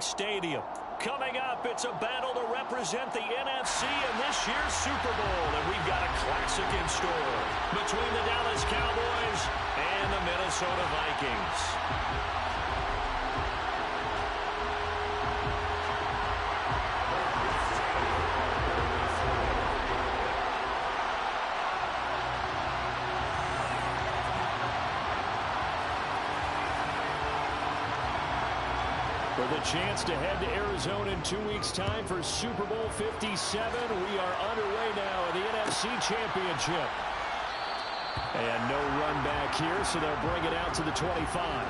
Stadium. Coming up, it's a battle to represent the NFC in this year's Super Bowl, and we've got a classic in store between the Dallas Cowboys and the Minnesota Vikings. For the chance to head to Arizona in 2 weeks' time for Super Bowl 57, we are underway now in the NFC Championship. And no run back here, so they'll bring it out to the 25.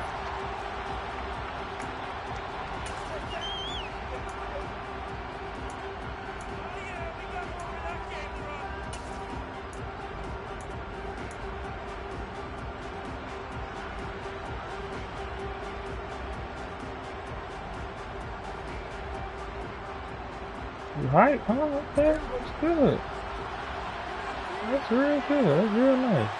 Right, oh, okay, that's good. That's real good. That's real nice.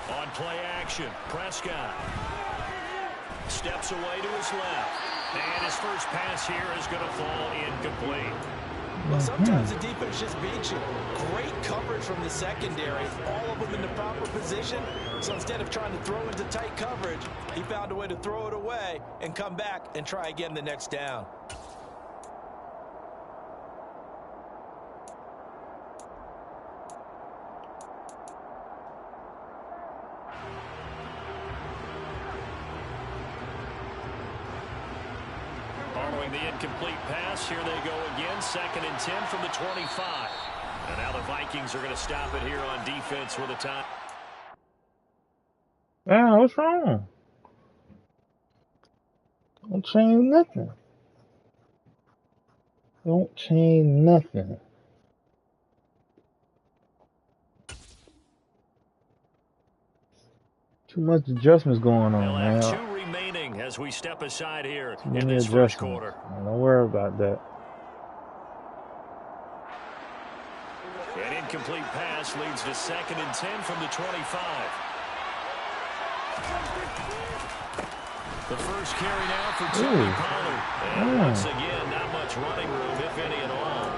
On play action, Prescott steps away to his left, and his first pass here is going to fall incomplete. Well, sometimes the defense just beats you. Great coverage from the secondary, all of them in the proper position. So instead of trying to throw into tight coverage, he found a way to throw it away and come back and try again the next down. Following the incomplete pass, here they go again, 2nd and 10 from the 25. And now the Vikings are going to stop it here on defense with a time. Ah, what's wrong? Don't change nothing. Don't change nothing. Too much adjustments going on, man. Two remaining as we step aside here in this first quarter. Don't worry about that. An incomplete pass leads to 2nd and 10 from the 25. The first carry now for Tony Pollard. And once again, not much running room, if any at all.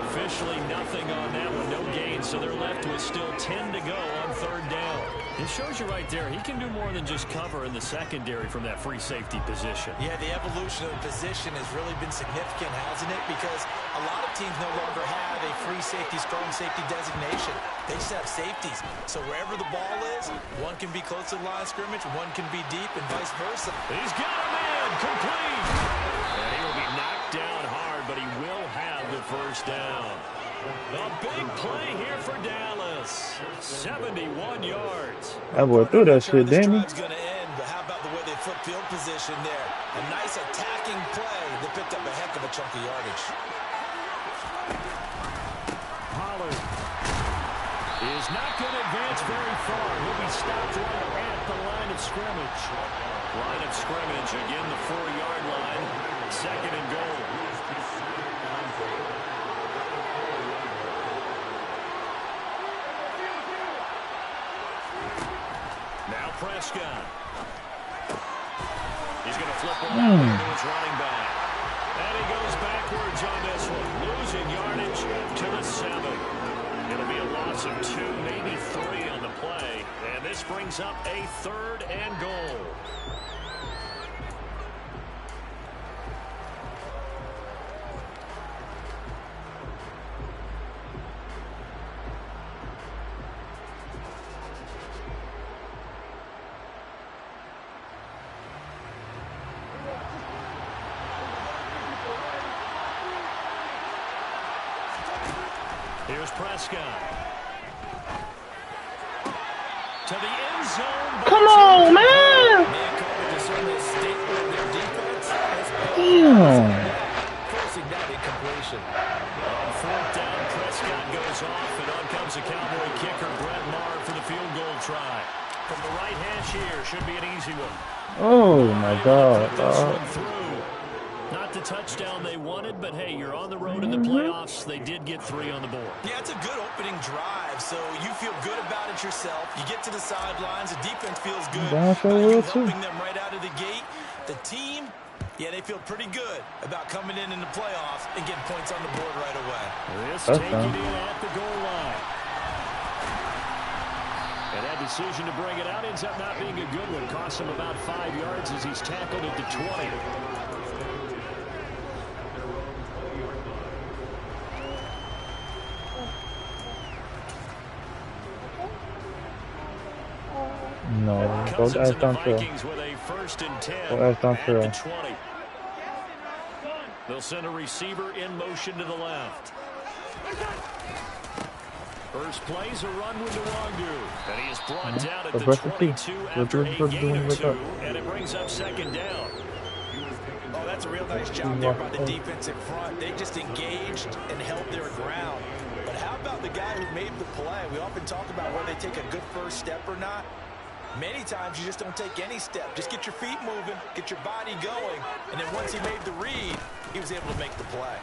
Officially nothing on that one, no gain, so they're left with still 10 to go on 3rd down. It shows you right there, he can do more than just cover in the secondary from that free safety position. Yeah, the evolution of the position has really been significant, hasn't it? Because a lot of teams no longer have a free safety, strong safety designation. They just have safeties. So wherever the ball is, one can be close to the line of scrimmage, one can be deep, and vice versa. He's got a man, complete. And he will be knocked down hard, but he will have the first down. A big play here for Dallas. 71 yards. That boy threw that shit, didn't he? Going to end, but how about the way they flip field position there? A nice attacking play. They picked up a heck of a chunk of yardage. Pollard is not going to advance very far. He'll be stopped right at the line of scrimmage. Line of scrimmage, again the 4-yard line. 2nd and goal. Now Prescott. He's going to flip one out to his running back. And he goes backwards on this one. Losing yardage to the 7. It'll be a loss of 2, maybe 3 on the play. And this brings up a 3rd and goal. Here's Prescott. To the end zone. Come on, man! Damn. Forcing that incompletion. On 4th down, Prescott goes off, and on comes the Cowboy kicker, Brett Maher, for the field goal try. From the right hash here, should be an easy one. Oh, my God. This one through. Not the touchdown they wanted, but hey, you're on the road in the playoffs. They did get 3 on the board. Yeah, it's a good opening drive, so you feel good about it yourself. You get to the sidelines, the defense feels good about you helping them right out of the gate. The team, yeah, they feel pretty good about coming in the playoffs and getting points on the board right away. This taken in at the goal line. And that decision to bring it out ends up not being a good one. Costs him about 5 yards as he's tackled at the 20. No, go ass downfield. Go ass downfield. They'll send a receiver in motion to the left. First play's a run with Nwangu. And he is brought down at the 22 after a gain of 2. And it brings up second down. Oh, that's a real nice job there by the defense in front. They just engaged and held their ground. But how about the guy who made the play? We often talk about whether they take a good first step or not. Many times you just don't take any step. Just get your feet moving, get your body going, and then once he made the read, he was able to make the play.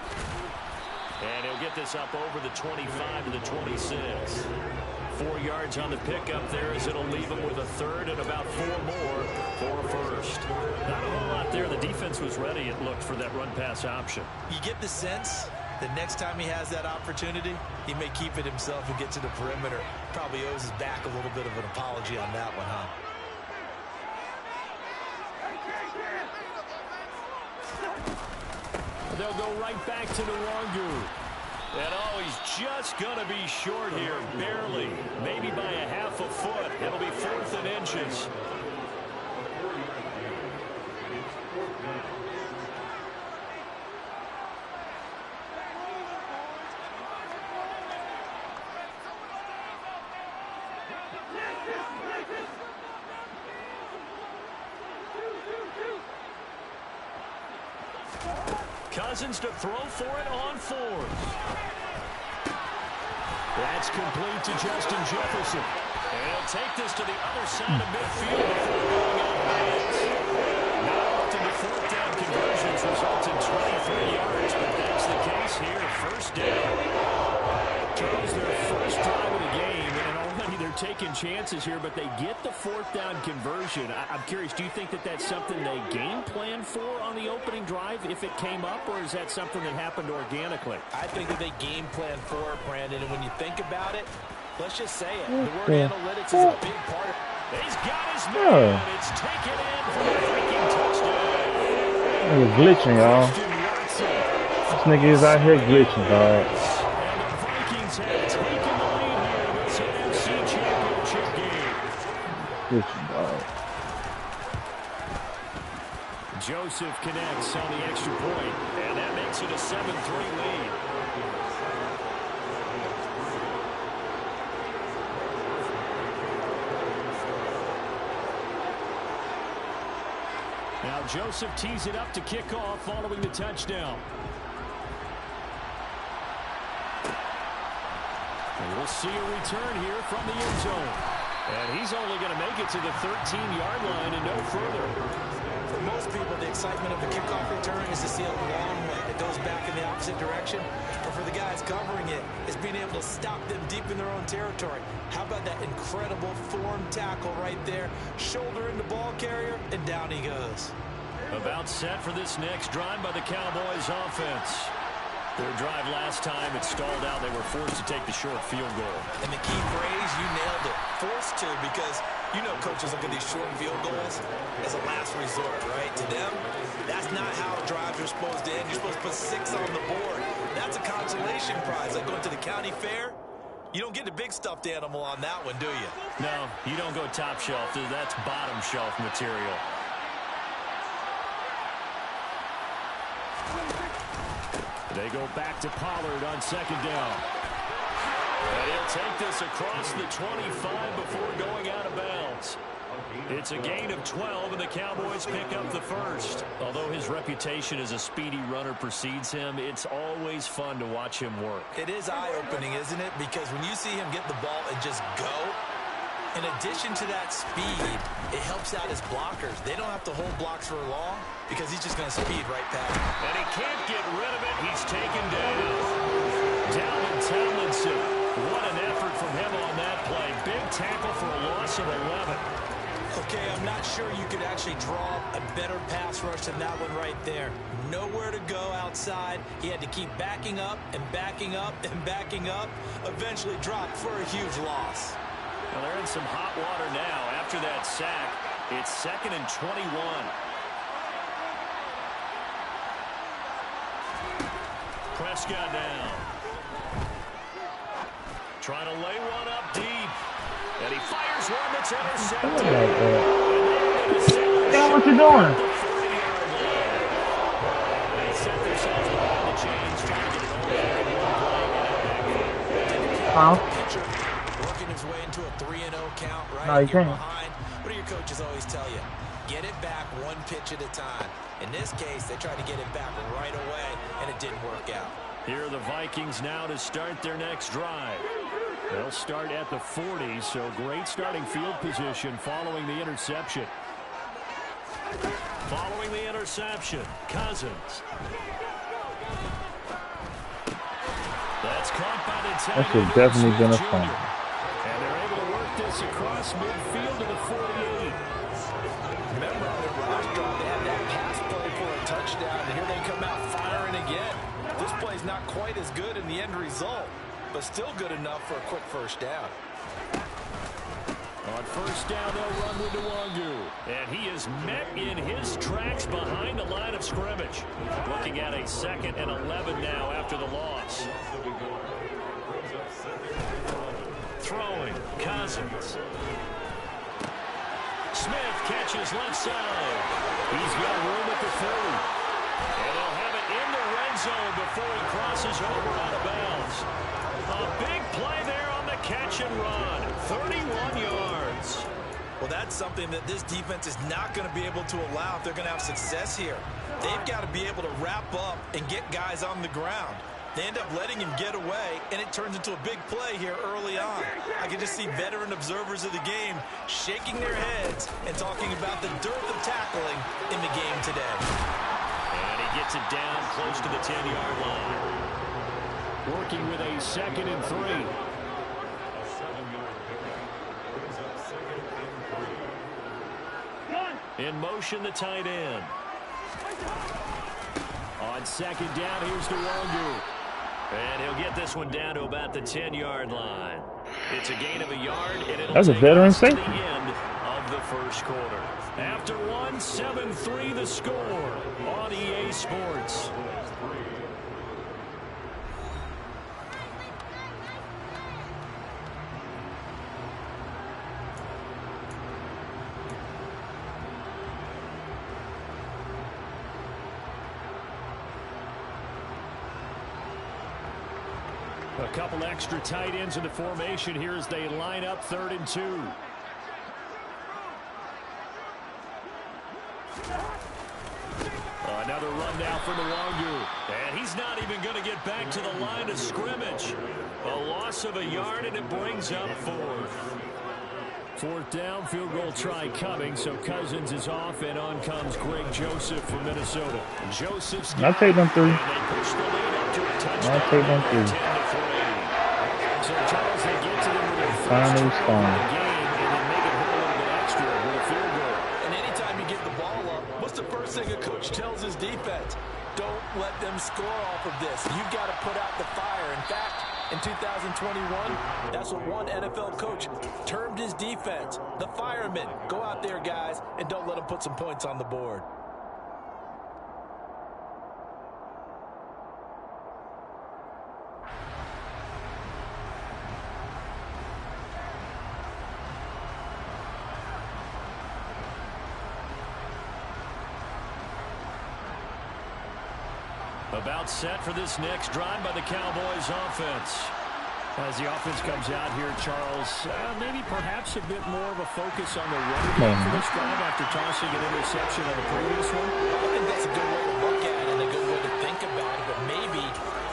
And he'll get this up over the 25 to the 26. 4 yards on the pickup there as it'll leave him with a third and about 4 more for a first. Not a whole lot there. The defense was ready, it looked, for that run-pass option. You get the sense the next time he has that opportunity, he may keep it himself and get to the perimeter. Probably owes his back a little bit of an apology on that one, huh? They'll go right back to Nwangu. And oh, he's just going to be short here, barely. Maybe by a half a foot. It'll be 4th and inches. Cousins to throw for it on 4th. That's complete to Justin Jefferson. And he'll take this to the other side of midfield before going out of bounds. Not often the 4th down conversions result in 23 yards, but that's the case here. First down. Charles, their first drive of the game, and already they're taking chances here, but they get the 4th down conversion. I'm curious, do you think that that's something they game plan for on the opening drive if it came up, or is that something that happened organically? I think that they game plan for it, Brandon, and when you think about it, let's just say it. The word analytics is a big part of it. He's got his man. It's taken in for a freaking touchdown. Nigga glitching, y'all. This nigga is out here glitching, dog. Joseph connects on the extra point, and that makes it a 7-3 lead. Now Joseph tees it up to kick off following the touchdown. And we'll see a return here from the end zone. And he's only going to make it to the 13-yard line and no further. For most people, the excitement of the kickoff return is to see a long one that goes back in the opposite direction. But for the guys covering it, it's being able to stop them deep in their own territory. How about that incredible form tackle right there? Shoulder in the ball carrier, and down he goes. About set for this next drive by the Cowboys offense. Their drive last time, it stalled out. They were forced to take the short field goal. And the key phrase, you nailed it. Forced to, because you know coaches look at these short field goals as a last resort, right? To them, that's not how drives are supposed to end. You're supposed to put 6 on the board. That's a consolation prize. Like going to the county fair, you don't get the big stuffed animal on that one, do you? No, you don't go top shelf. That's bottom shelf material. They go back to Pollard on second down. And he'll take this across the 25 before going out of bounds. It's a gain of 12, and the Cowboys pick up the first. Although his reputation as a speedy runner precedes him, it's always fun to watch him work. It is eye-opening, isn't it? Because when you see him get the ball and just go, In addition to that speed, it helps out his blockers. They don't have to hold blocks for long because he's just going to speed right past them. And he can't get rid of it. He's taken down. Dalvin Tomlinson. What an effort from him on that play. Big tackle for a loss of 11. Okay, I'm not sure you could actually draw a better pass rush than that one right there. Nowhere to go outside. He had to keep backing up and backing up and backing up. Eventually dropped for a huge loss. Well, they're in some hot water now. After that sack, it's 2nd and 21. Prescott down. Trying to lay one up deep. And he fires one that's intercepted. Yeah, what you doing? They set themselves behind the chains, trying to get it all back. Working his way into a 3-0 count, right? No, you You're can't. behind. What do your coaches always tell you? Get it back one pitch at a time. In this case, they tried to get it back right away, and it didn't work out. Here are the Vikings now to start their next drive. They'll start at the 40, so great starting field position following the interception. Following the interception, Cousins. That's caught by the tight That should end, definitely been a Smith fun. Jr. And they're able to work this across midfield to the 48. Remember on their last drive, they had that pass play for a touchdown, and here they come out firing again. This play's not quite as good in the end result, but still good enough for a quick first down. On first down, they'll run with Nwangu. And he is met in his tracks behind the line of scrimmage. Looking at a 2nd and 11 now after the loss. Throwing, Cousins. Smith catches left side. He's got room at the 30. And he'll have it in the red zone before he crosses over out of bounds. A big play there on the catch and run. 31 yards. Well, that's something that this defense is not going to be able to allow if they're going to have success here. They've got to be able to wrap up and get guys on the ground. They end up letting him get away, and it turns into a big play here early on. I can just see veteran observers of the game shaking their heads and talking about the dearth of tackling in the game today. And he gets it down close to the 10-yard line. Working with a 2nd and 3. In motion, the tight end. On 2nd down, here's Nwangu. And he'll get this one down to about the 10-yard line. It's a gain of a yard, and it'll That's a take veteran us to safety. the end of the first quarter. After one, 7-3 the score on EA Sports. A couple extra tight ends in the formation here as they line up 3rd and 2. Another run now for Nwangu. And he's not even going to get back to the line of scrimmage. A loss of a yard, and it brings up 4th. 4th down, field goal try coming, so Cousins is off, and on comes Greg Joseph from Minnesota. Joseph's I'll take them 3. and they push the lead up to a touchdown. I'll take them 3. 10-3. So Charles, they get to them with their Finally first try of spawned. the game, and then make it hurt a little bit extra with a field goal. And anytime you give the ball up, what's the first thing a coach tells his defense? Don't let them score off of this. You've got to put out the fire. In fact, in 2021, that's what one NFL coach termed his defense. The firemen. Go out there, guys, and don't let them put some points on the board. About set for this next drive by the Cowboys offense. As the offense comes out here, Charles, maybe perhaps a bit more of a focus on the running game for this drive after tossing an interception on the previous one. I think that's a good way to look at it and a good way to think about it, but maybe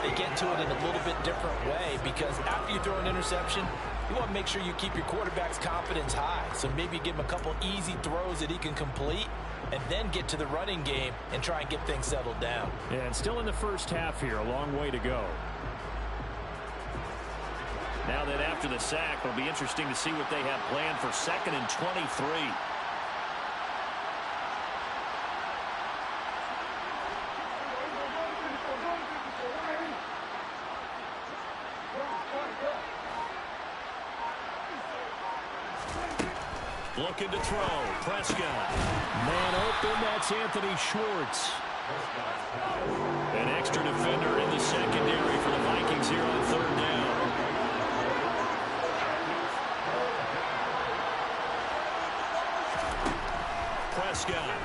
they get into it in a little bit different way, because after you throw an interception, you want to make sure you keep your quarterback's confidence high. So maybe give him a couple easy throws that he can complete, and then get to the running game and try and get things settled down. Yeah, and still in the first half here, a long way to go. Now that after the sack, it'll be interesting to see what they have planned for 2nd and 23. Looking to throw. Prescott. Man open. That's Anthony Schwartz. An extra defender in the secondary for the Vikings here on 3rd down. Prescott.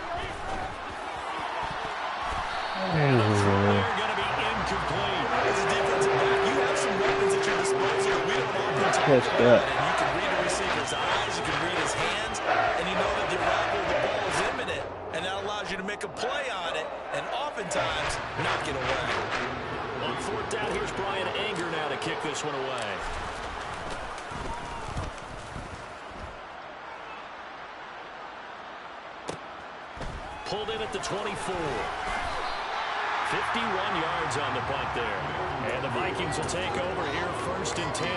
And the throw there going to be incomplete. As a defensive back, you have some weapons at your disposal. We don't often talk about it. And you can read the receiver's eyes, you can read his hands, and you know that the arrival of the ball is imminent, and that allows you to make a play on it, and oftentimes not get away. On 4th down, here's Brian Anger now to kick this one away. Pulled in at the 24. 51 yards on the punt there. And the Vikings will take over here 1st and 10.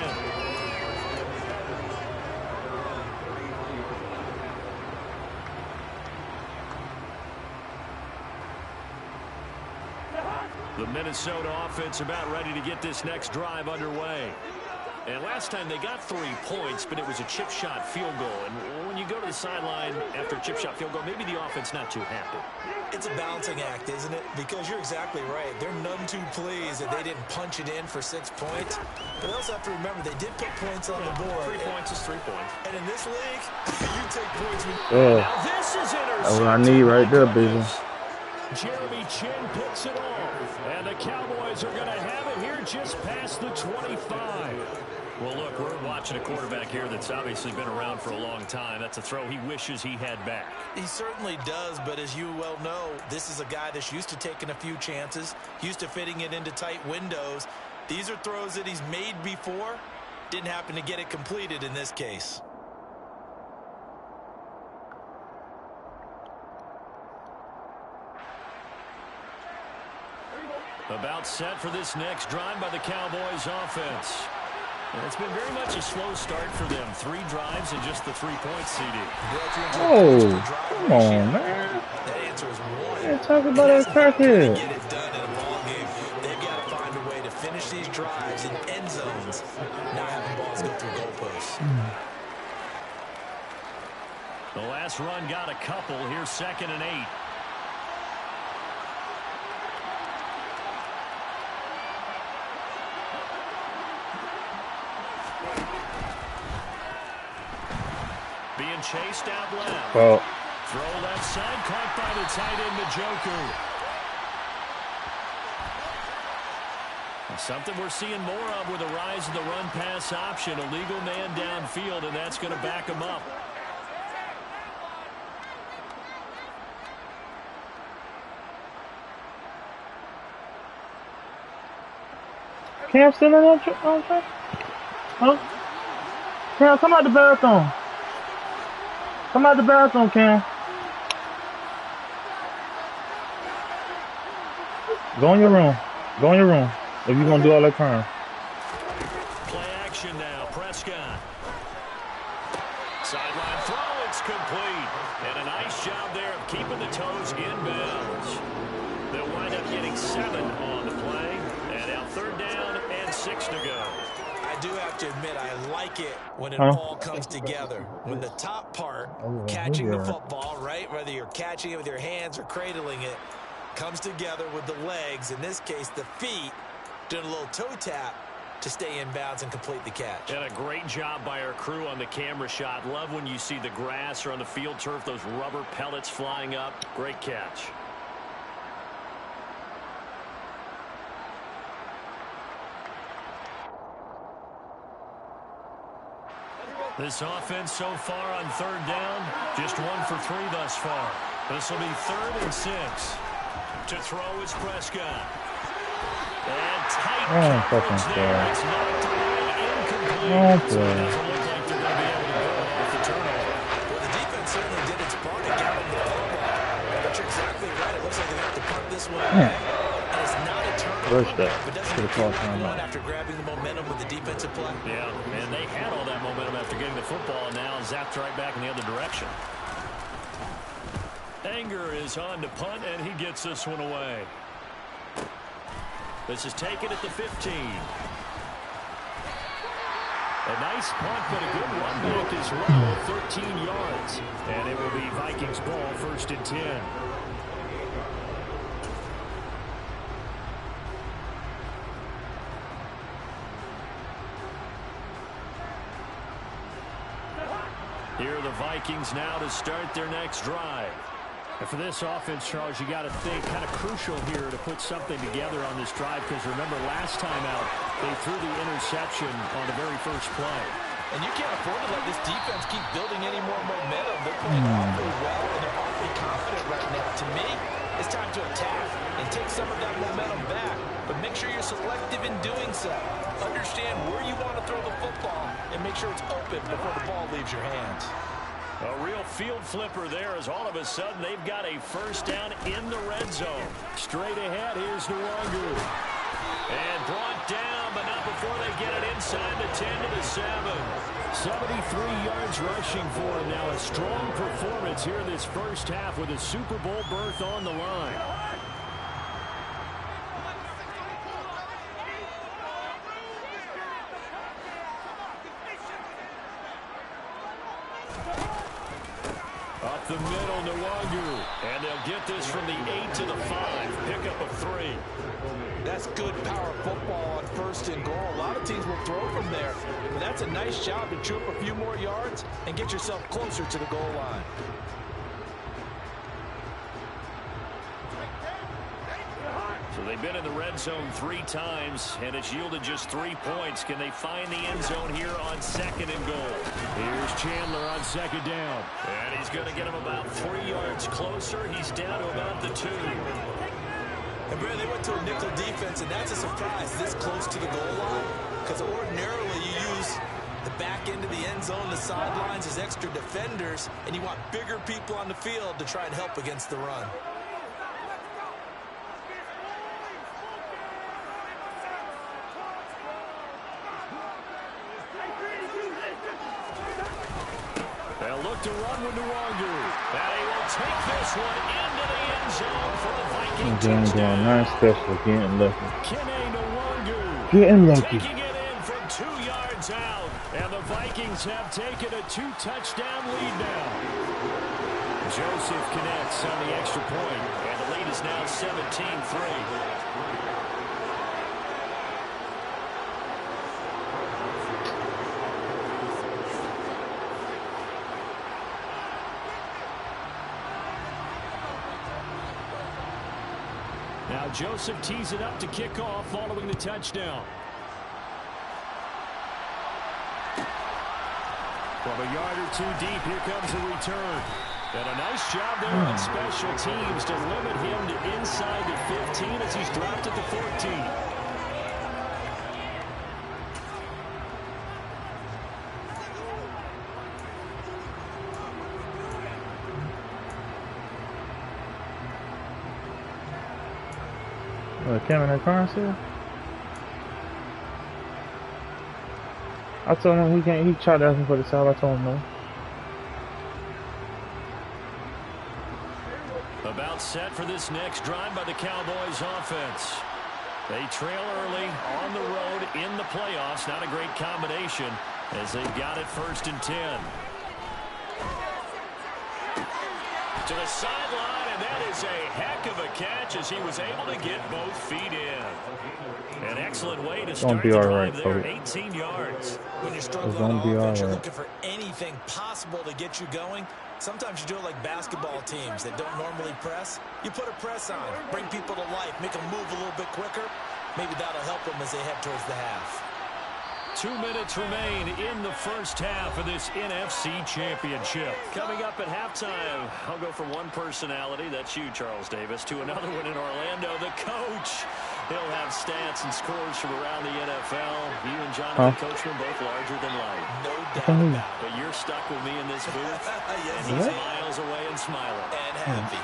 The Minnesota offense about ready to get this next drive underway. And last time they got 3 points, but it was a chip shot field goal. And when you go to the sideline after a chip shot field goal, maybe the offense not too happy. It's a balancing act, isn't it? Because you're exactly right. They're none too pleased that they didn't punch it in for 6 points. But they also have to remember they did put points on the board. 3 points is 3 points. And in this league, you take points. Now this is intercepted. That's what I need right there, baby. Jeremy Chin picks it off. And the Cowboys are going to have it here just past the 25. Well, look, we're watching a quarterback here that's obviously been around for a long time. That's a throw he wishes he had back. He certainly does, but as you well know, this is a guy that's used to taking a few chances, used to fitting it into tight windows. These are throws that he's made before. Didn't happen to get it completed in this case. About set for this next drive by the Cowboys offense. And it's been very much a slow start for them. 3 drives and just the 3-point CD. Oh, come on, man. That answer is 1. Hey, talk about that crackhead. Get it done in a ball game. They've got to find a way to finish these drives in end zones, not having balls go through goalposts. The last run got a couple. Here's 2nd and 8. Being chased out left. Well, Throw left side, caught by the tight end, Njoku. Something we're seeing more of with the rise of the run-pass option. A legal man downfield, and that's going to back him up. Cam still in on track? Huh? Cam, come out the bathroom. Come out the bathroom, Cam. Go in your room. Go in your room. If you're going to do all that crime. Play action now. Prescott. Sideline throw. It's complete. And a nice job there of keeping the toes inbounds. They'll wind up getting 7 on the play. And now 3rd down and 6 to go. I do have to admit, I like it when it all comes together. When the top part, catching the football, right, whether you're catching it with your hands or cradling it, comes together with the legs, in this case the feet, doing a little toe tap to stay in bounds and complete the catch. And a great job by our crew on the camera shot. Love when you see the grass or on the field turf, those rubber pellets flying up. Great catch. This offense so far on 3rd down, just 1 for 3 thus far. This will be 3rd and 6. To throw is Prescott. And tight fucking coverage there. fair. It's knocked away, incomplete. Oh, So it boy. doesn't look like they're going to be able to build off the turnover. Well, the defense certainly did its part to get them the football. But you're exactly right. It looks like they have to punt this one away. And it's not a turnover. Where's that? But doesn't Should have called time one out. after grabbing the momentum with the defensive play. Yeah, and they had all that momentum after getting the football, and now zapped right back in the other direction. Anger is on to punt, and he gets this one away. This is taken at the 15. A nice punt, but a good run back as well, 13 yards. And it will be Vikings ball, 1st and 10. Here are the Vikings now to start their next drive. And for this offense, Charles, you got to think kind of crucial here to put something together on this drive, because remember last time out they threw the interception on the very first play. And you can't afford to let this defense keep building any more momentum. They're playing awfully well, and they're awfully confident right now. To me, it's time to attack and take some of that momentum back, but make sure you're selective in doing so. Understand where you want to throw the football and make sure it's open before the ball leaves your hands. A real field flipper there, as all of a sudden they've got a first down in the red zone. Straight ahead, here's Nwangu. And brought down, but not before they get it inside the 10 to the 7. 73 yards rushing for him now. A strong performance here in this first half with a Super Bowl berth on the line. Up the middle, Nwangu. And they'll get this from the 8 to the 5. Pickup of 3. That's good power football on 1st and goal. A lot of teams will throw from there. But that's a nice job to chew up a few more yards and get yourself closer to the goal line. So they've been in the red zone 3 times, and it's yielded just 3 points. Can they find the end zone here on 2nd and goal? Here's Chandler on 2nd down. And he's going to get him about 3 yards closer. He's down to about the 2. And Brad, they went to a nickel defense, and that's a surprise this close to the goal line, because ordinarily you use the back end of the end zone, the sidelines as extra defenders, and you want bigger people on the field to try and help against the run. They'll look to run with Nwangu. And he will take this one into the end zone for the Vikings touchdown. Nice special, getting lucky. Kene Nwangu Getting lucky. taking it in from 2 yards out. And the Vikings have taken a 2-touchdown lead now. Joseph connects on the extra point, and the lead is now 17-3. Now Joseph tees it up to kick off following the touchdown. From a yard or 2 deep, here comes a return. And a nice job there on special teams to limit him to inside the 15 as he's dropped at the 14. Kevin and Carson? I told him he can't. He tried to ask me for the side. I told him no. About set for this next drive by the Cowboys offense. They trail early on the road in the playoffs. Not a great combination as they've got it 1st and 10. To the sideline, and that is a heck of a catch as he was able to get both feet in. An excellent way to start the drive there, 18 yards. When you're struggling on offense, you're looking for anything possible to get you going. Sometimes you do it like basketball teams that don't normally press. You put a press on, bring people to life, make them move a little bit quicker. Maybe that'll help them as they head towards the half. 2 minutes remain in the first half of this NFC Championship. Coming up at halftime, I'll go from one personality, that's you, Charles Davis, to another one in Orlando, the coach. He'll have stats and scores from around the NFL. You and Jonathan Coachman both larger than life. No doubt about it. But you're stuck with me in this booth. Yes, and he's miles away and smiling. And happy.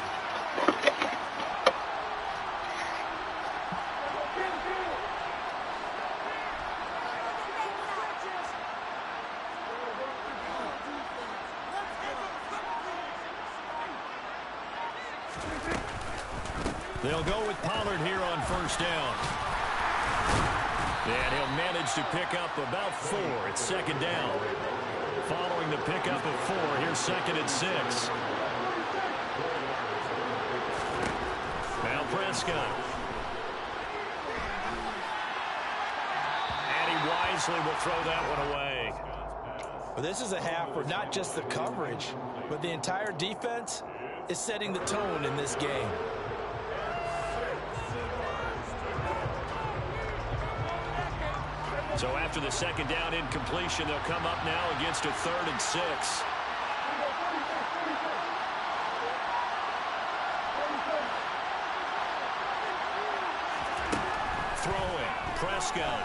They'll go with Pollard here on first down. And he'll manage to pick up about 4. It's second down. Following the pickup of 4, here's second and 6. Now Prescott. And he wisely will throw that one away. Well, this is a half where not just the coverage, but the entire defense is setting the tone in this game. So after the second down incompletion, they'll come up now against a 3rd and 6. Throwing, Prescott.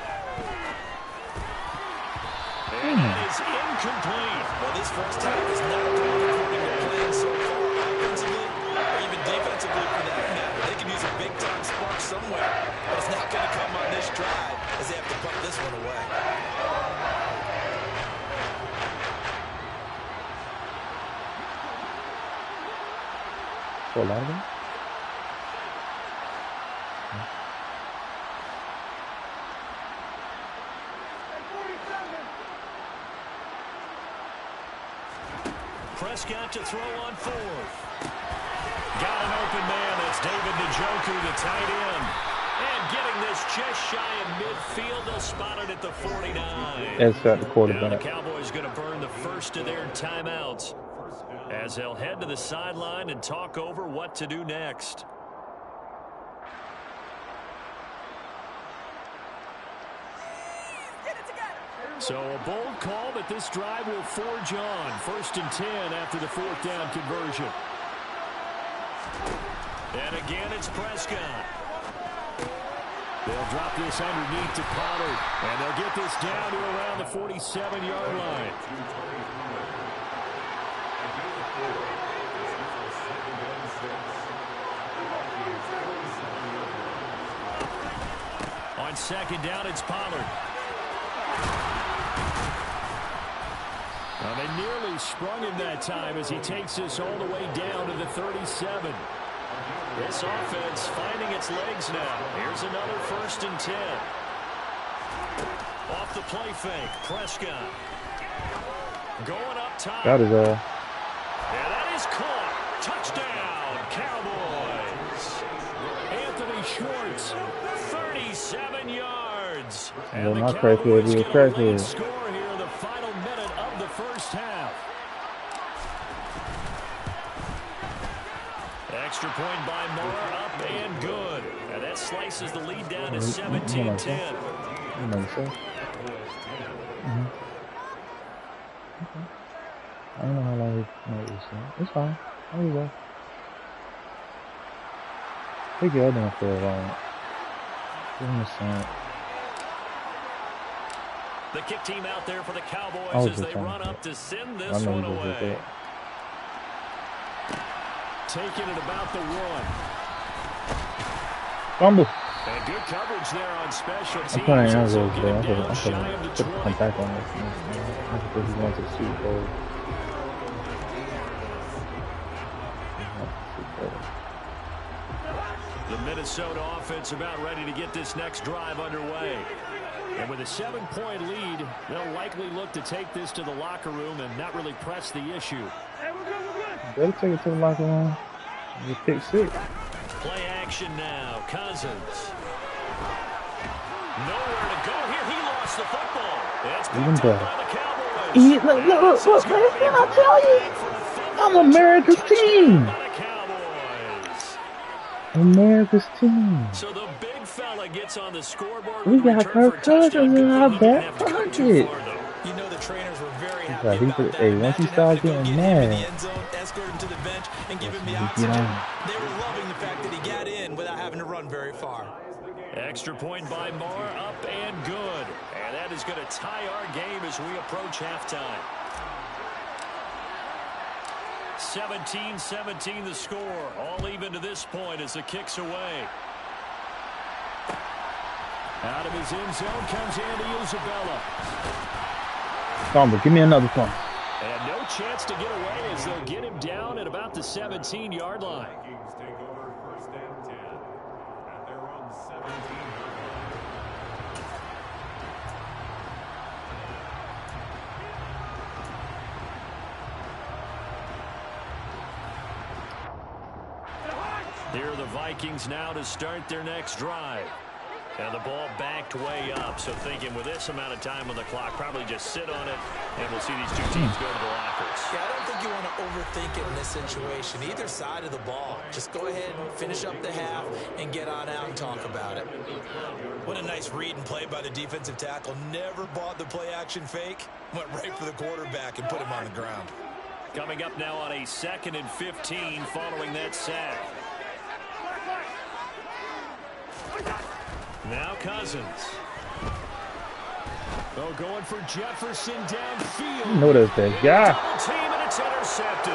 And that is incomplete. Well, this first half is not going according to plan so far offensively or even defensively for that matter. They can use a big-time spark somewhere, but it's not going to come on this drive as they have to pump this one away. For a lot of them? Prescott to throw on 4th. Got an open man. That's David Njoku, the tight end. And getting this just shy of midfield. They'll spot it at the 49. That's got the quarterback. Now the Cowboys going to burn the first of their timeouts as they'll head to the sideline and talk over what to do next. So a bold call, but this drive will forge on. 1st and 10 after the 4th down conversion. And again, it's Prescott. They'll drop this underneath to Pollard, and they'll get this down to around the 47-yard line. On second down, it's Pollard. Well, they nearly sprung him that time as he takes this all the way down to the 37. This offense finding its legs now. Here's another 1st and 10. Off the play fake, Prescott. Going up top. That is and that is caught. Touchdown, Cowboys. Anthony Schwartz, 37 yards. And the Cowboys get a late score here in the final minute of the first half. Extra point by Moore, up and good. And that slices the lead down to 17-10. I don't know how long he's it's fine. There you go. Take your other one for a while. Give him a sign. The kick team out there for the Cowboys as they run up to send this one away. Taking it about the 1. Fumble. And good coverage there on special teams. I'm playing So Angels, get though. him I'm down going shy of the to 20. come back on this. I think he's going to the Super Bowl. The Minnesota offense about ready to get this next drive underway. And with a 7-point lead, they'll likely look to take this to the locker room and not really press the issue. Better take it to the locker room. You pick 6. Play action now. Cousins. Nowhere to go here. He lost the football. It's picked up by the Cowboys. Look, man, I tell you, I'm America's team. America's team. So the big fella gets on the scoreboard. We got Kirk Cousins in our back pocket. You know the trainers were very happy about that. Hey, once you start getting mad, escort him to the bench and give him the oxygen. They were loving the fact that he got in without having to run very far. Extra point by Marr, up and good. And that is going to tie our game as we approach halftime. 17-17 the score. All even to this point as the kick's away. Out of his end zone comes Andy Isabella. Tomber, give me another one. And no chance to get away as they'll get him down at about the 17-yard line. Here are the Vikings now to start their next drive. And the ball backed way up. So thinking with this amount of time on the clock, probably just sit on it, and we'll see these two teams go to the lockers. Yeah, I don't think you want to overthink it in this situation. Either side of the ball. Just go ahead and finish up the half and get on out and talk about it. What a nice read and play by the defensive tackle. Never bought the play-action fake. Went right for the quarterback and put him on the ground. Coming up now on a 2nd and 15 following that sack. Now Cousins. Oh, going for Jefferson downfield. Notice that guy. Team, and it's intercepted.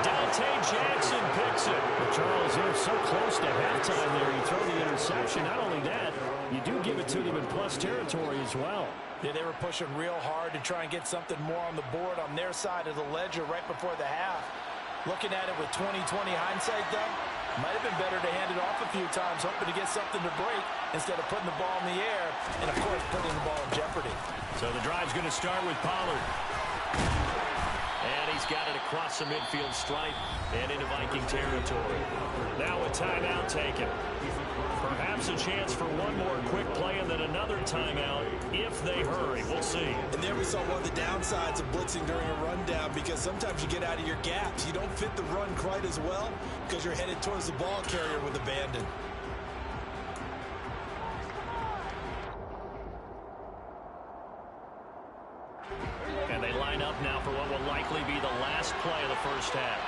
Dante Jackson picks it. But Charles, they're so close to halftime there. You throw the interception. Not only that, you do give it to them in plus territory as well. Yeah, they were pushing real hard to try and get something more on the board on their side of the ledger right before the half. Looking at it with 20/20 hindsight, though, might have been better to hand it off a few times, hoping to get something to break instead of putting the ball in the air and, of course, putting the ball in jeopardy. So the drive's going to start with Pollard. And he's got it across the midfield stripe and into Viking territory. Now a timeout taken. Perhaps a chance for one more quick play and then another timeout if they hurry. We'll see. And there we saw one of the downsides of blitzing during a rundown, because sometimes you get out of your gaps. You don't fit the run quite as well because you're headed towards the ball carrier with abandon. And they line up now for what will likely be the last play of the first half.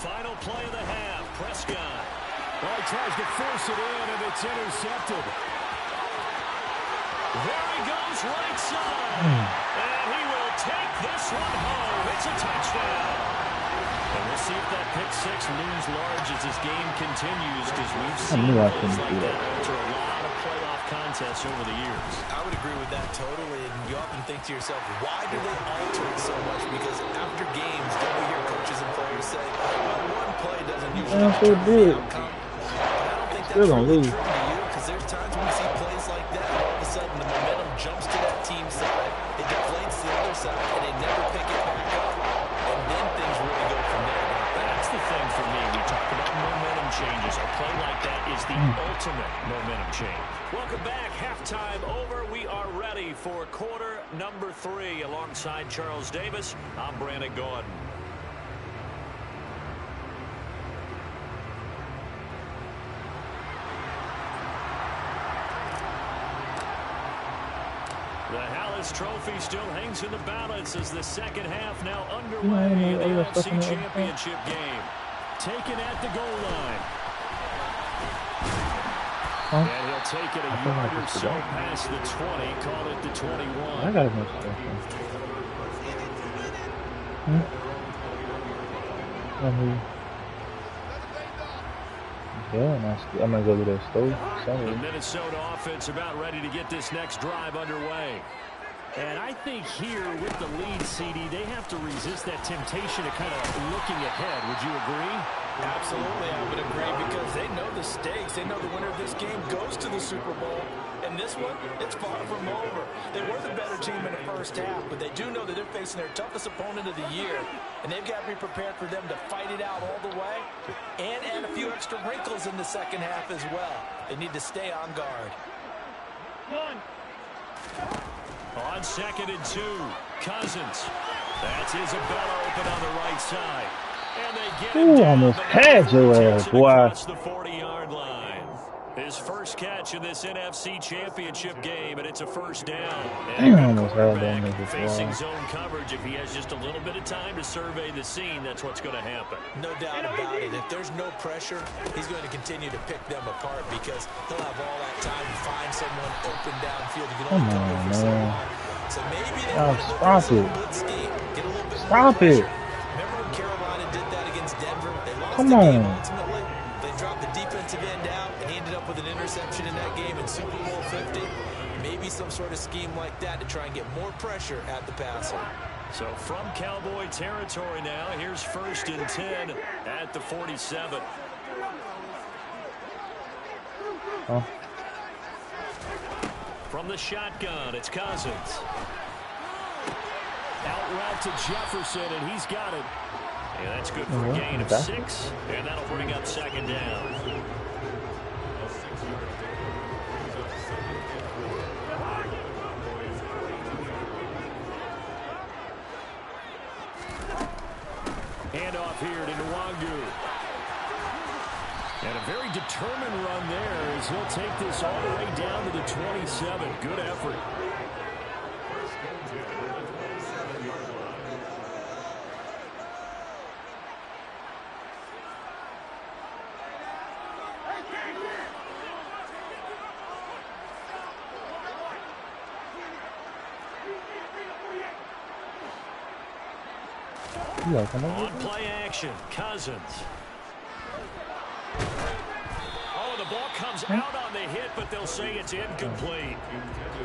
Final play of the half. Prescott. Well, he tries to force it in, and it's intercepted. There he goes, right side. And he will take this one home. It's a touchdown. And we'll see if that pick six looms large as this game continues, because we've seen plays like that alter a lot of playoff contests over the years. I would agree with that totally, and you often think to yourself, why do they alter it so much? Because after games, don't we hear coaches and players say, well, one play doesn't usually determine the outcome. But I don't think that's really true to you, because there's times when we see plays like that, all of a sudden the momentum jumps to that team side, it deflates the other side, and they never pick it back up, and then things really go from there. That's the thing for me. We talk about momentum changes. A play like that is the ultimate momentum change. Welcome back. Halftime over. We are ready for quarter number 3. Alongside Charles Davis, I'm Brandon Gordon. The Hallis Trophy still hangs in the balance as the second half now underway in the NFC Championship game. Taken at the goal line. And he'll take it a yard or so past the 20, call it the 21. I got as much stuff. Yeah, I'm going to go to the stove. The Minnesota offense about ready to get this next drive underway. And I think here with the lead, CD, they have to resist that temptation of kind of looking ahead. Would you agree? Absolutely, I would agree, because they know the stakes. They know the winner of this game goes to the Super Bowl. And this one, it's far from over. They were the better team in the first half, but they do know that they're facing their toughest opponent of the year. And they've got to be prepared for them to fight it out all the way and add a few extra wrinkles in the second half as well. They need to stay on guard. On 2nd and 2, Cousins. That's Isabella open on the right side. And they get him down, almost had your ass, boy. across the 40-yard line. His first catch in this NFC Championship game, and it's a first down. Damn, And almost held on to this facing ball. zone coverage, if he has just a little bit of time to survey the scene, that's what's going to happen. No doubt about it. If there's no pressure, he's going to continue to pick them apart because he'll have all that time to find someone open downfield. You can only cover for so long. So maybe they want to go for a good scheme, get a little bit more pressure. Remember when Carolina did that against Denver? They lost the game ultimately. They dropped the defensive end out, and he ended up with an interception in that game in Super Bowl 50. Maybe some sort of scheme like that to try and get more pressure at the passer. So from Cowboy territory now, here's 1st and 10 at the 47. Oh. From the shotgun, it's Cousins. Out route to Jefferson, and he's got it. And that's good for a gain of 6, and that'll bring up 2nd down. Handoff here to Nwangu. And a very determined run there as he'll take this all the way down to the 27. Good effort. On play action, Cousins. Oh, the ball comes out on the hit, but they'll say it's incomplete.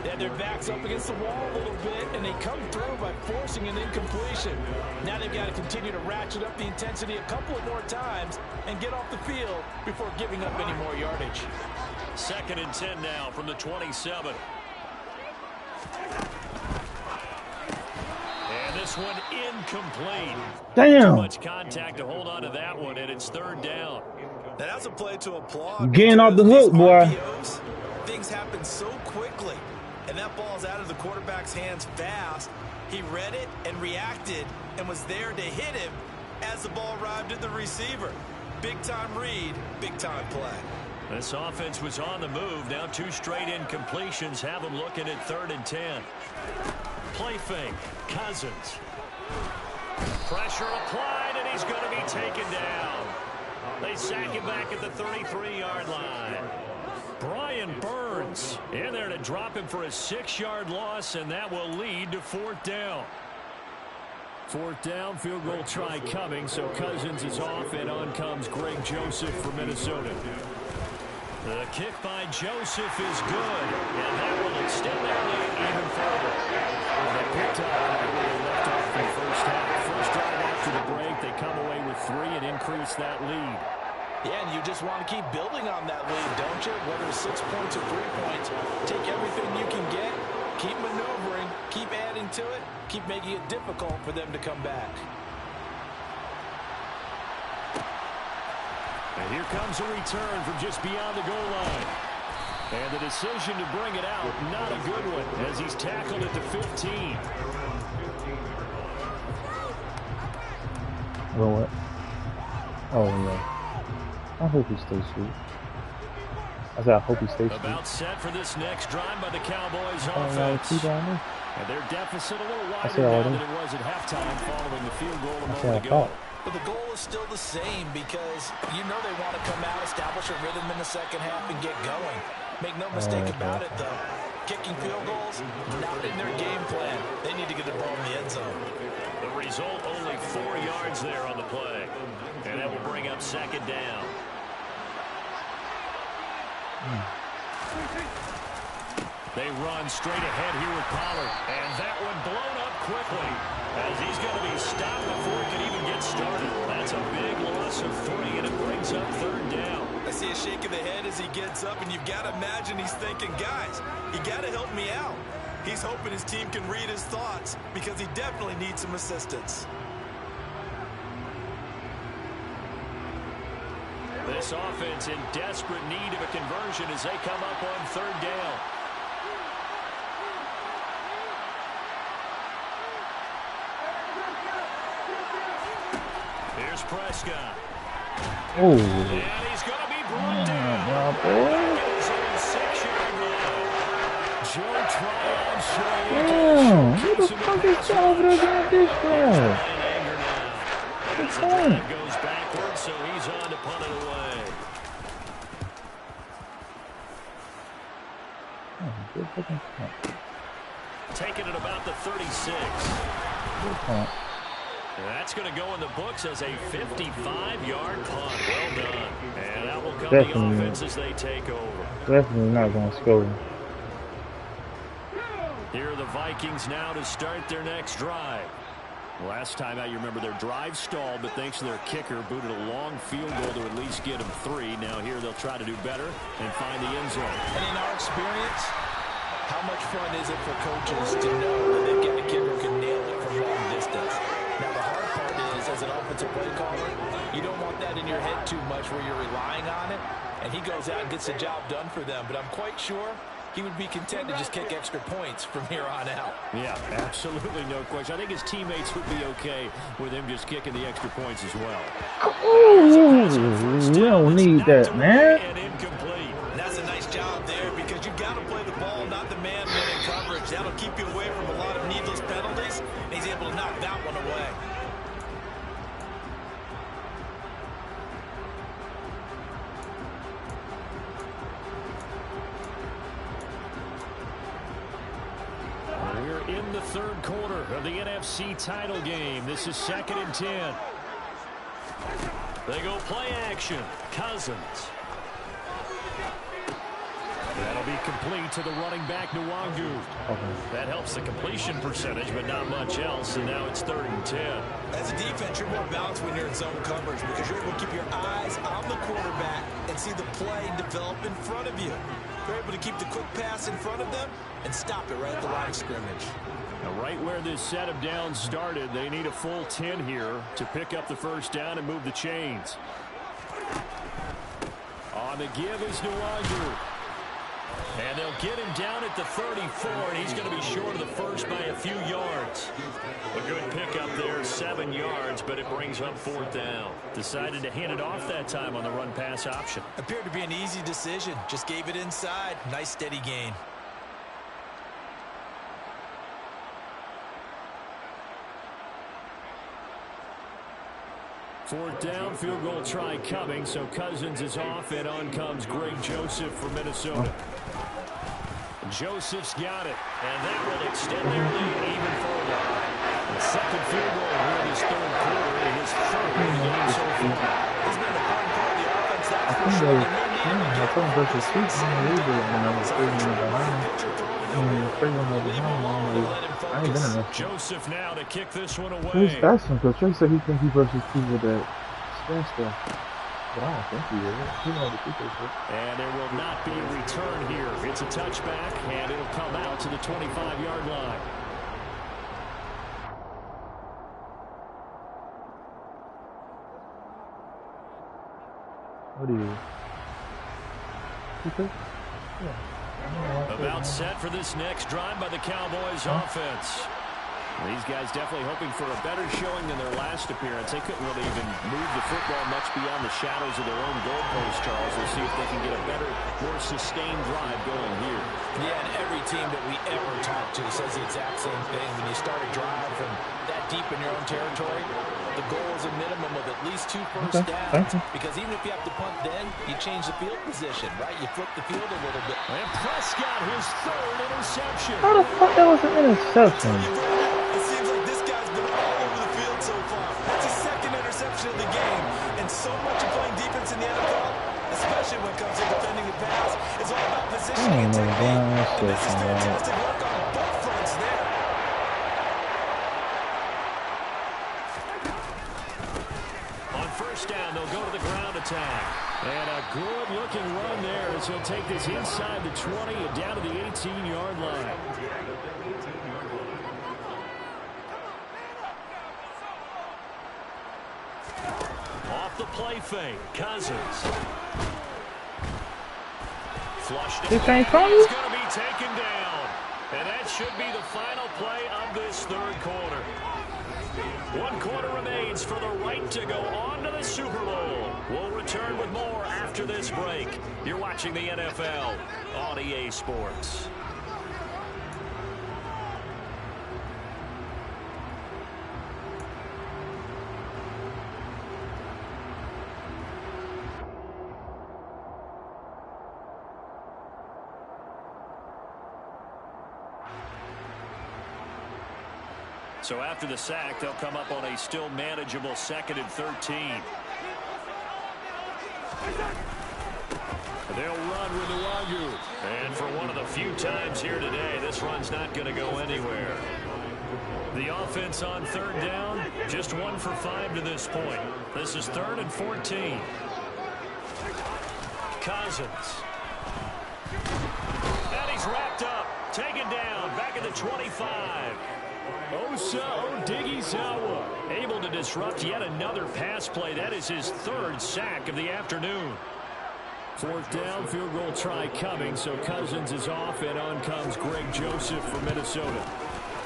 Yeah, their back's up against the wall a little bit, and they come through by forcing an incompletion. Now they've got to continue to ratchet up the intensity a couple of more times and get off the field before giving up any more yardage. 2nd and 10 now from the 27. And this one incomplete. Damn. Too much contact to hold on to that one, and it's 3rd down. That's a play to applaud. Getting off the hook, boy. RPOs, things happen so quickly, and that ball's out of the quarterback's hands fast. He read it and reacted and was there to hit him as the ball arrived at the receiver. Big-time read, big-time play. This offense was on the move. Now 2 straight incompletions have them looking at 3rd and 10. Play fake. Cousins. Pressure applied, and he's going to be taken down. They sack him back at the 33-yard line. Brian Burns in there to drop him for a 6-yard loss, and that will lead to 4th down. 4th down, field goal try coming, so Cousins is off, and on comes Greg Joseph for Minnesota. The kick by Joseph is good, and that will extend their lead even further. They picked up where they left off in the first half. First drive after the break, they come away with 3 and increase that lead. Yeah, and you just want to keep building on that lead, don't you? Whether it's 6 points or 3 points, take everything you can get, keep maneuvering, keep adding to it, keep making it difficult for them to come back. And here comes a return from just beyond the goal line. And the decision to bring it out, not a good one, as he's tackled at the 15. Well, what? Oh, yeah. I hope he stays sweet. I said I hope he stays sweet. About set for this next drive by the Cowboys offense. And their deficit a little wider now than it was at halftime following the field goal a moment ago. But the goal is still the same because you know they want to come out, establish a rhythm in the second half, and get going. Make no mistake about it, though. Kicking field goals, not in their game plan. They need to get the ball in the end zone. The result, only 4 yards there on the play. And that will bring up 2nd down. They run straight ahead here with Pollard. And that one blown up quickly as he's going to be stopped before he can even get started. That's a big loss of 3, and it brings up 3rd down. I see a shake of the head as he gets up, and you've got to imagine he's thinking, guys, you got to help me out. He's hoping his team can read his thoughts because he definitely needs some assistance. This offense in desperate need of a conversion as they come up on 3rd down. Here's Prescott. Oh. And he's going to be brought down. Yeah, Back boy. at his own 6-yard line. Joe Tryon Damn, who the fuck is that over there getting this flag? Good point. Goes backwards, so he's on to punt it away. Oh, good fucking point. Taking it about the 36. Good point. That's going to go in the books as a 55-yard punt. Well done. And that will come Definitely. the offense as they take over. Definitely not going to score. Here are the Vikings now to start their next drive. Last time out, you remember their drive stalled, but thanks to their kicker, booted a long field goal to at least get them 3. Now here they'll try to do better and find the end zone. And in our experience, how much fun is it for coaches to know that they've got a kicker who can nail it from long distance? Now, the hard part is, as an offensive play caller, you don't want that in your head too much where you're relying on it, and he goes out and gets the job done for them. But I'm quite sure he would be content to just kick extra points from here on out. Yeah, absolutely no question. I think his teammates would be okay with him just kicking the extra points as well. Ooh, we don't need that, man. And incomplete. That's a nice job there because you've got to play the ball, not the man-winning coverage. That'll keep you away from a lot of needless penalties. And he's able to knock that one away. We're in the third quarter of the NFC title game. This is 2nd and 10. They go play action. Cousins. That'll be complete to the running back, Nwangu. That helps the completion percentage, but not much else, and now it's 3rd and 10. As a defense, you're more balanced when you're in zone coverage because you're able to keep your eyes on the quarterback and see the play develop in front of you. You're able to keep the quick pass in front of them and stop it right at the line of scrimmage. Now, right where this set of downs started, they need a full 10 here to pick up the first down and move the chains. On the give is Nwangu. And they'll get him down at the 34, and he's going to be short of the first by a few yards. A good pickup there, 7 yards, but it brings up 4th down. Decided to hand it off that time on the run-pass option. Appeared to be an easy decision. Just gave it inside. Nice steady gain. Fourth down, field goal try coming, so Cousins is off, and on comes Greg Joseph for Minnesota. Joseph's got it, and that will extend their lead even further. The second field goal here in his third quarter, and his third of the game so far. He's been a fun part of the offense. I think they were talking about the Sweets a little bit when I was playing behind. I ain't been in there. Joseph now to kick this one Who's away. asking? Because Trey said he think he versus Steve with that spin stuff. But I don't think he is. He knows the people. And there will not be a return here. It's a touchback, and it'll come out to the 25-yard line. What do you? Okay. Yeah. About set for this next drive by the Cowboys offense. These guys definitely hoping for a better showing than their last appearance. They couldn't really even move the football much beyond the shadows of their own goalpost, Charles. We'll see if they can get a better, more sustained drive going here. Yeah, and every team that we ever talk to says the exact same thing. When you start a drive from that deep in your own territory, the goal is a minimum of at least 2 first downs. Because even if you have to punt then, you change the field position, right? You flip the field a little bit. And Prescott, his 3rd interception. How the fuck that was an interception? It seems like this guy's been all over the field so far. That's his 2nd interception of the game. And so much of playing defense in the NFL, especially when it comes to defending the pass, is all about positioning and technique. And this is fantastic work on both fronts there. On first down, they'll go to the ground attack. And a good-looking run there as he'll take this inside the 20 and down to the 18-yard line. Off the play fake, Cousins. Flushed it. This ain't He's funny. going to be taken down. And that should be the final play of this third quarter. 1 quarter remains for the right to go on to the Super Bowl. We'll return. return with more after this break. You're watching the NFL on EA Sports. So after the sack, they'll come up on a still manageable 2nd and 13. They'll run with Nwangu. And for one of the few times here today, this run's not going to go anywhere. The offense on 3rd down, just 1 for 5 to this point. This is 3rd and 14. Cousins. And he's wrapped up. Taken down. Back at the 25. Osa Odighizuwa able to disrupt yet another pass play. That is his 3rd sack of the afternoon. 4th down, field goal try coming, so Cousins is off, and on comes Greg Joseph for Minnesota.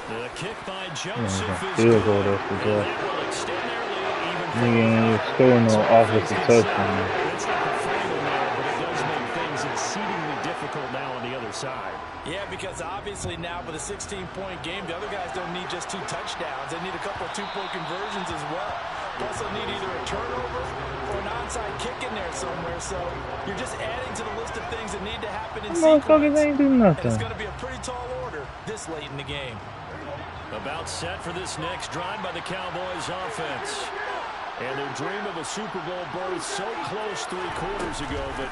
The kick by Joseph is good, and that will extend their lead even further. Scoring no offensive touchdown. It's not the final now, but it does make things exceedingly difficult now on the other side. Yeah, because obviously now with a 16-point game, the other guys don't need just 2 touchdowns. They need a couple of 2-point conversions as well. Plus, they'll need either a turnover or an onside kick in there somewhere. So you're just adding to the list of things that need to happen in sequence. Motherfuckers ain't do nothing. And it's going to be a pretty tall order this late in the game. About set for this next drive by the Cowboys offense. And their dream of a Super Bowl berth so close 3 quarters ago, but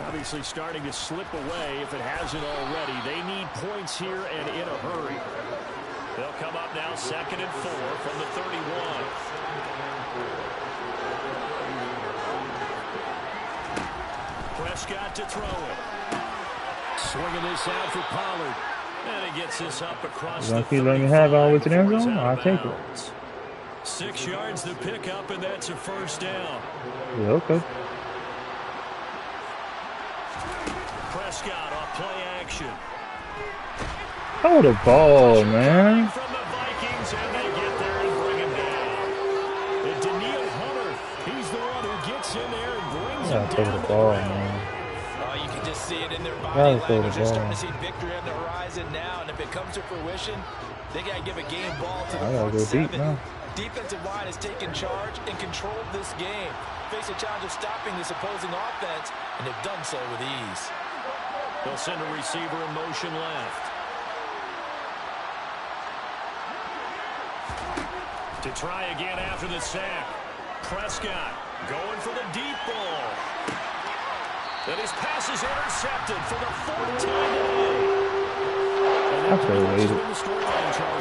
obviously starting to slip away if it hasn't already. They need points here and in a hurry. They'll come up now 2nd and 4 from the 31. Prescott to throw it. Swinging this out for Pollard. And he gets this up across the 35. Let me have all with the end zone. I'll take it. 6 yards to pick up, and that's a 1st down. Yeah, okay. Prescott off play action. Throw the ball, man. From the Vikings, and they get there and bring him down. And Daniil Hunter, he's the one who gets in there and brings him down. Throw the ball, man. Oh, you can just see it in their body language. They're starting to see victory on the horizon now, and if it comes to fruition, they got to give a game ball to the front 7. Defensive line has taken charge and controlled this game. Face a challenge of stopping this opposing offense, and they've done so with ease. They'll send a receiver in motion left. To try again after the sack. Prescott going for the deep ball. And his pass is intercepted for the 4th time today. That's overrated.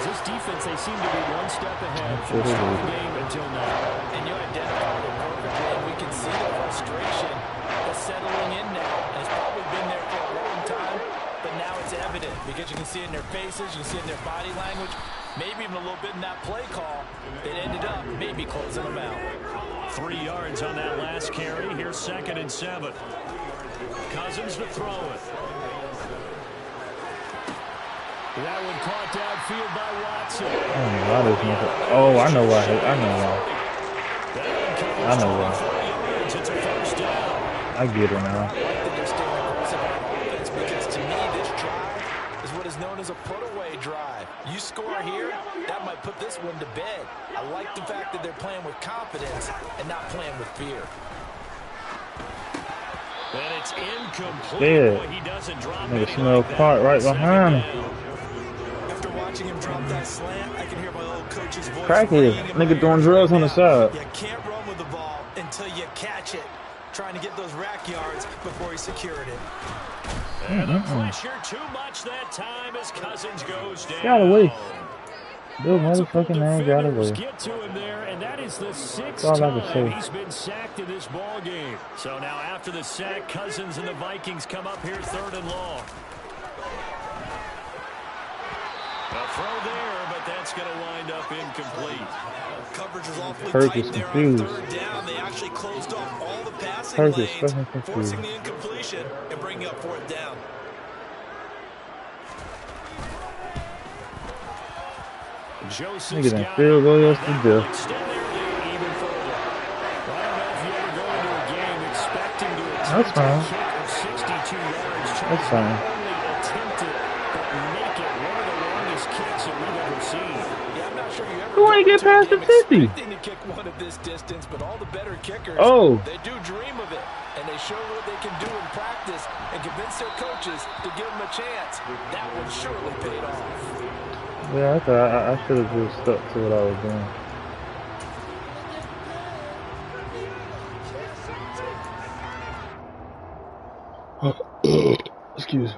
This defense, they seem to be one step ahead from the start of the game until now. And you identified it perfectly, and we can see the frustration that's settling in now. And it's probably been there for a long time, but now it's evident because you can see it in their faces, you can see it in their body language, maybe even a little bit in that play call that ended up maybe closing them out. 3 yards on that last carry. Here's 2nd and 7. Cousins to throw it. That one caught downfield by Watson. Oh, I know why. I know why. It's a 1st down. I get it now. Because to me, this drive is what is known as a put-away drive. You score here, that might put this one to bed. I like the fact that they're playing with confidence and not playing with fear. And it's incomplete. Yeah. Boy, he doesn't drop Nigga smell cart right behind him. After watching him drop that slant, I can hear my old coach's voice. Crackhead. Nigga doing drugs on the side. You can't run with the ball until you catch it. Trying to get those rack yards before he secured it. And the pressure too much that time as Cousins goes down. Got away. Bill motherfucking man got away. Get to him there, and that is the 6th That's all I time can say. he's been sacked in this ball game. So now after the sack, Cousins and the Vikings come up here 3rd and long. A throw there, but that's going to wind up incomplete. Coverage was awfully Kirk tight is there on confused. 3rd down. They actually closed off all the passing Kirk is lanes, fucking confused. forcing the incompletion and bringing up 4th down. Joseph's Nigga done got field goal it. yesterday. Extend their lead even further. I don't know if you ever go into a game That's fine. kick of 62 yards. That's fine. Not only attempted, but make it one of the longest kicks that we've ever seen. Yeah, I'm not sure you ever Who ain't get past the 50? expecting to kick one of this distance, but all the better kickers, they do dream of it, and they show what they can do in practice and convince their coaches to give them a chance. That one surely paid off. Yeah, I thought I should have just stuck to what I was doing. Excuse me.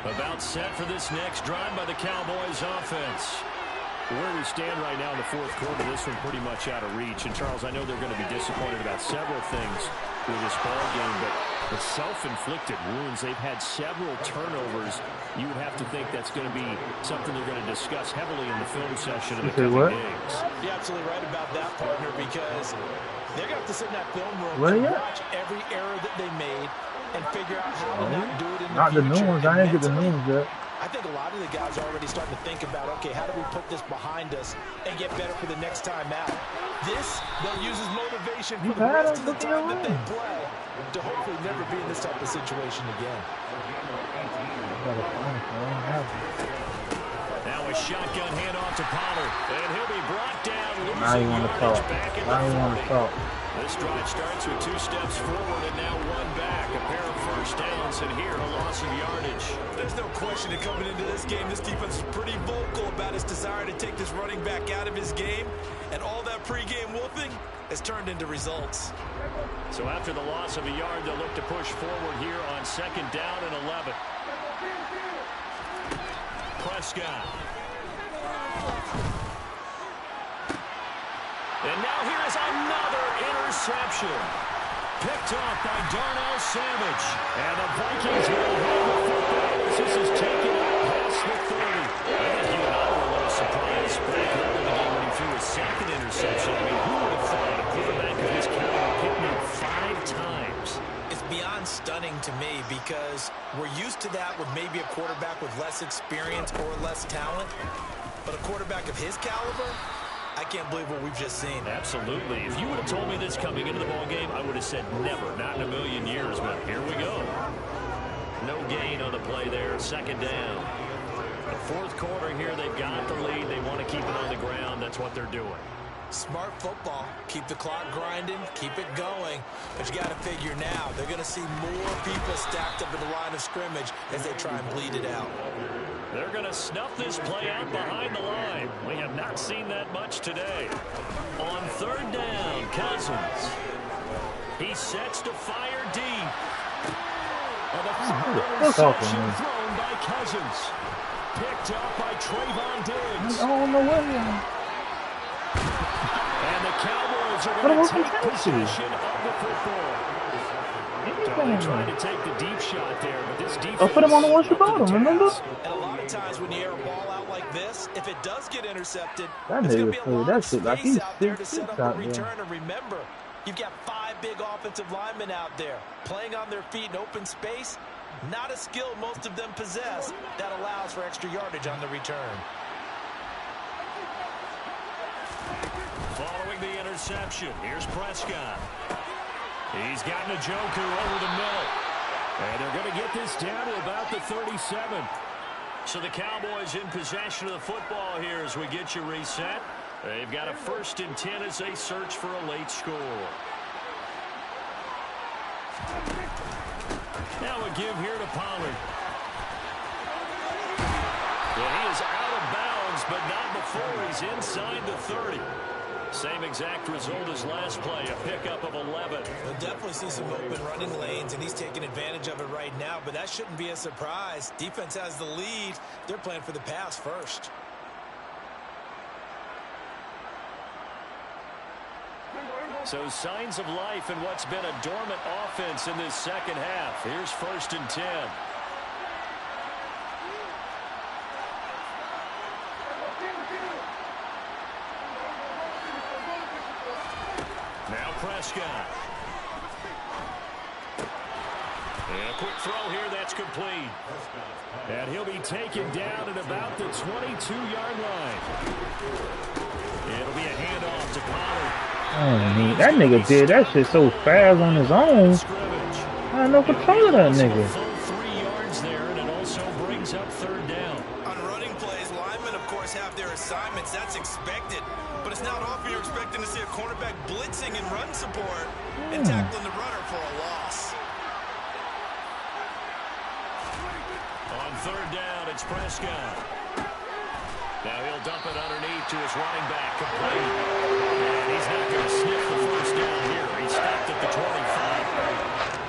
About set for this next drive by the Cowboys offense. Where we stand right now in the fourth quarter, this one pretty much out of reach. And, Charles, I know they're going to be disappointed about several things with this ball game, but the self-inflicted wounds, they've had several turnovers. You would have to think that's going to be something they're going to discuss heavily in the film session in the coming days. You're absolutely right about that, partner, because they're going to have to sit in that film room and watch every error that they made and figure out how to not do it in the future. Not the new ones. I ain't get the new ones yet. I think a lot of the guys are already starting to think about, okay, how do we put this behind us and get better for the next time out? This, they'll use as motivation for the rest of the time that they play to hopefully never be in this type of situation again. Now a shotgun handoff to Pollard, and he'll be brought down. Now you want to talk. Now you want to talk. This drive starts with 2 steps forward and now 1 back. A pair of first downs, and here a loss of yardage. There's no question that coming into this game, this defense is pretty vocal about its desire to take this running back out of his game, and all that pregame wolfing has turned into results. So after the loss of a yard, they'll look to push forward here on 2nd down and 11. Prescott. And now here is another interception. Picked off by Darnell Savage. And the Vikings will hold the football as this is taken out past the 30. I think you and I were a little surprised back early in the game when he threw his 2nd interception. I mean, who would have thought a quarterback of his caliber picking up 5 times? It's beyond stunning to me because we're used to that with maybe a quarterback with less experience or less talent. But a quarterback of his caliber, I can't believe what we've just seen. Absolutely. If you would have told me this coming into the ball game, I would have said never, not in a million years. But here we go. No gain on the play there. 2nd down. The fourth quarter here, they've got the lead. They want to keep it on the ground. That's what they're doing. Smart football. Keep the clock grinding. Keep it going. But you got to figure now, they're going to see more people stacked up in the line of scrimmage as they try and bleed it out. They're going to snuff this play out behind the line. We have not seen that much today. On 3rd down, Cousins. He sets to fire deep. And the interception thrown by Cousins. Picked up by Trayvon Diggs. Oh, no way. And the Cowboys are going to take possession of the football. They're trying to take the deep shot there, but this defense... I'll put him on the one you bought him, remember? And a lot of times when you air a ball out like this, if it does get intercepted, that there's going to be a lot of space like he's out there to set up a return. And remember, you've got 5 big offensive linemen out there playing on their feet in open space. Not a skill most of them possess that allows for extra yardage on the return. Following the interception, here's Prescott. He's got Njoku over the middle. And they're going to get this down to about the 37. So the Cowboys in possession of the football here as we get you reset. They've got a 1st and 10 as they search for a late score. Now a give here to Pollard. And he is out of bounds, but not before he's inside the 30. Same exact result as last play, a pickup of 11. We'll definitely see some open running lanes, and he's taking advantage of it right now, but that shouldn't be a surprise. Defense has the lead. They're playing for the pass first. So signs of life in what's been a dormant offense in this 2nd half. Here's 1st and 10. Now Prescott. And a quick throw here, that's complete. And he'll be taken down at about the 22-yard line. It'll be a handoff That nigga did that shit so fast on his own. I had no control of that nigga. Full 3 yards there, and it also brings up third down. On running plays, linemen, of course, have their assignments. That's expected. But it's not often you're expecting to see a cornerback blitzing and run support and tackling the runner for a loss. On third down, it's Prescott. Now he'll dump it underneath to his running back, complete. And he's not going to sniff the first down here. He's stopped at the 25.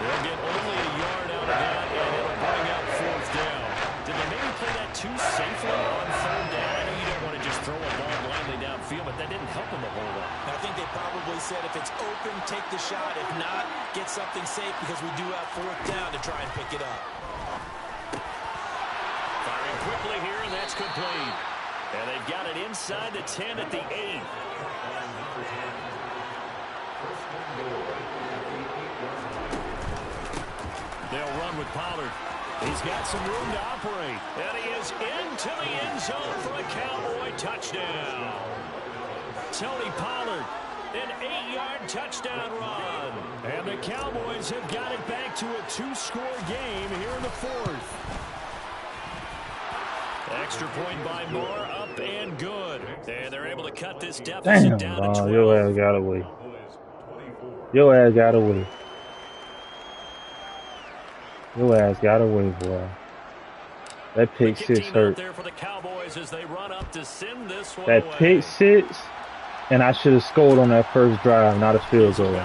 They'll get only a yard out of that, and it'll bring up fourth down. Did they maybe play that too safely on third down? I know you don't want to just throw a ball blindly downfield, but that didn't help him a whole lot. I think they probably said if it's open, take the shot. If not, get something safe because we do have fourth down to try and pick it up. Firing quickly here, and that's complete. And they've got it inside the 10 at the 8. They'll run with Pollard. He's got some room to operate. And he is into the end zone for a Cowboy touchdown. Tony Pollard, an 8-yard touchdown run. And the Cowboys have got it back to a 2-score game here in the fourth. Extra point by Moore, up and good. And they're able to cut this deficit down to 12. Your ass got away. Your ass got away. Your ass got away, boy. That pick six hurt. That pick six, and I should have scored on that first drive, not a field goal.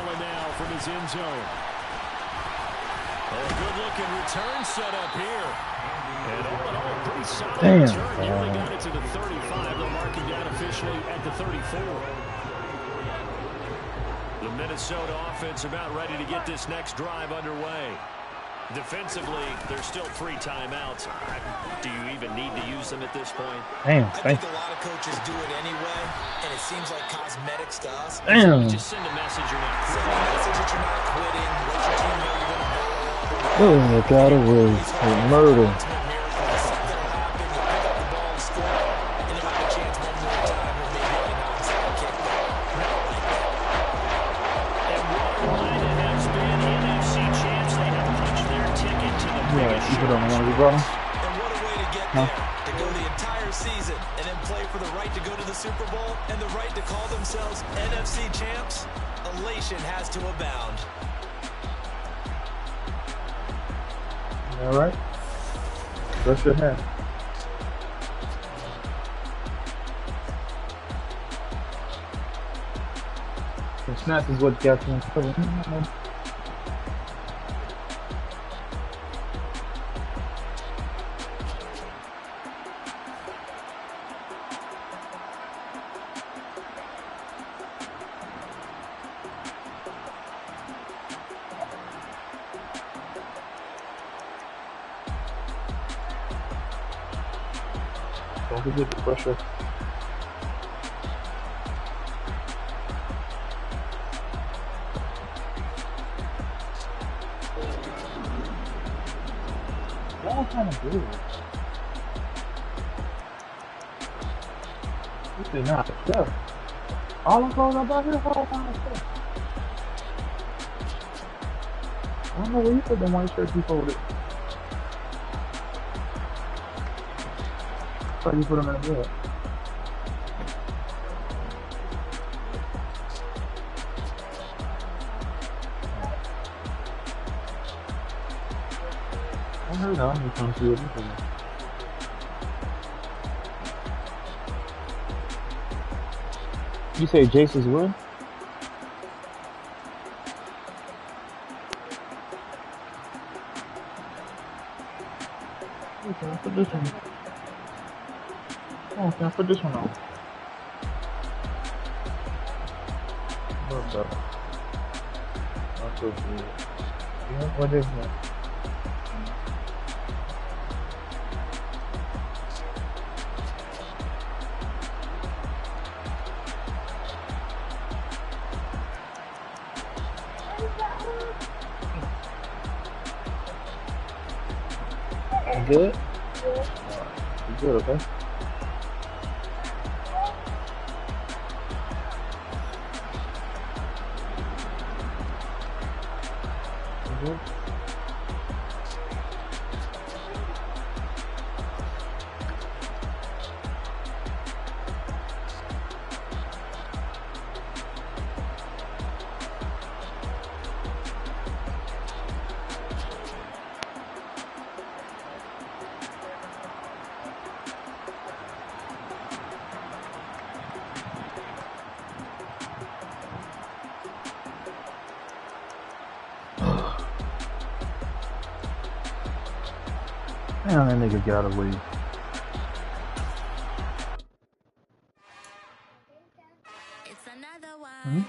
Damn. Nearly got it to the 35. They'll mark him down officially at the 34. The Minnesota offense about ready to get this next drive underway. Defensively, there's still 3 timeouts. Do you even need to use them at this point? Damn. I think a lot of coaches do it anyway, and it seems like cosmetics to us. Damn. Just send a message you're not quitting. Send a message that you're not quitting. Let your team know you're going to oh, got away. Murder. And what a way to get there, to go the entire season and then play for the right to go to the Super Bowl and the right to call themselves NFC champs. Elation has to abound. All right. Brush your hair. The snap is what got you in trouble. Don't forget the pressure. All kind of good. This is not stuff. All the clothes about here, all kind of stuff. I don't know where you put them white shirts you folded. How you put them in the bed? I heard I'm gonna come through it. You say Jason's what? Okay, put this one. Oh, can I put this one on? What's up? Not so good. Yeah, what is that? You good? You good, okay? bitch. Damn, that nigga got away. It's another one.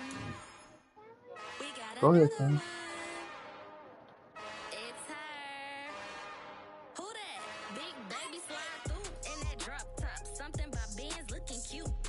We got Go ahead, another son. one. It's her. Who that? Big baby slide through in that drop top. Something about Benz looking cute.